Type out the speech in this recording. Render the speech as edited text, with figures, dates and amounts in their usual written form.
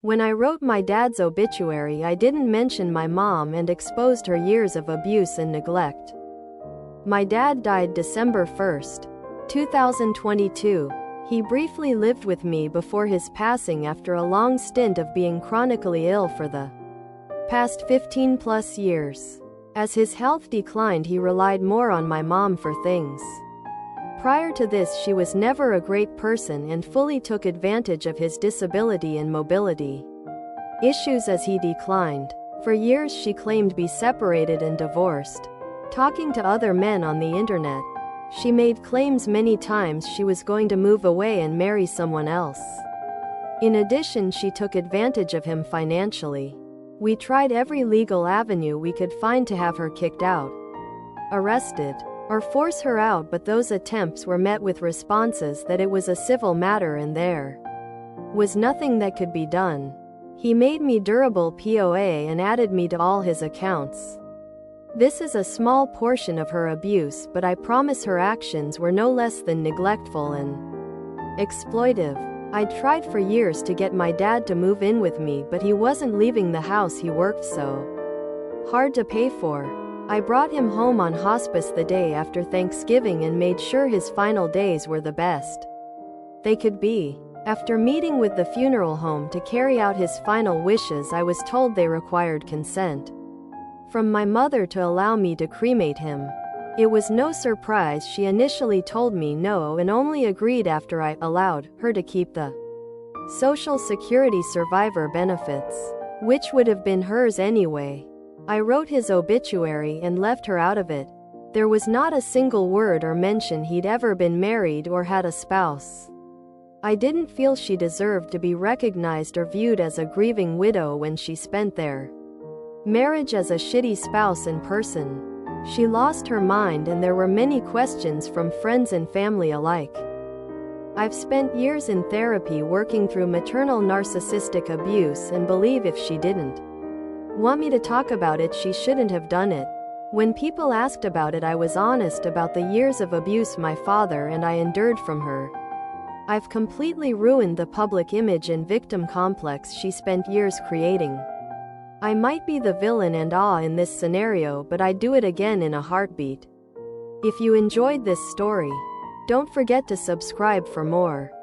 When I wrote my dad's obituary, I didn't mention my mom and exposed her years of abuse and neglect. My dad died December 1st, 2022. He briefly lived with me before his passing after a long stint of being chronically ill for the past 15 plus years. As his health declined, he relied more on my mom for things. Prior to this, she was never a great person and fully took advantage of his disability and mobility issues as he declined. For years she claimed to be separated and divorced, talking to other men on the internet. She made claims many times she was going to move away and marry someone else. In addition, she took advantage of him financially. We tried every legal avenue we could find to have her kicked out, arrested, or force her out, but those attempts were met with responses that it was a civil matter and there was nothing that could be done. He made me durable POA and added me to all his accounts. This is a small portion of her abuse, but I promise her actions were no less than neglectful and exploitive. I tried for years to get my dad to move in with me, but he wasn't leaving the house he worked so hard to pay for. I brought him home on hospice the day after Thanksgiving and made sure his final days were the best they could be. After meeting with the funeral home to carry out his final wishes, I was told they required consent from my mother to allow me to cremate him. It was no surprise she initially told me no and only agreed after I allowed her to keep the Social Security survivor benefits, which would have been hers anyway. I wrote his obituary and left her out of it. There was not a single word or mention he'd ever been married or had a spouse. I didn't feel she deserved to be recognized or viewed as a grieving widow when she spent their marriage as a shitty spouse in person. She lost her mind and there were many questions from friends and family alike. I've spent years in therapy working through maternal narcissistic abuse and believe if she didn't want me to talk about it, she shouldn't have done it. When people asked about it, I was honest about the years of abuse my father and I endured from her. I've completely ruined the public image and victim complex she spent years creating. I might be the villain and all in this scenario, but I'd do it again in a heartbeat. If you enjoyed this story, don't forget to subscribe for more.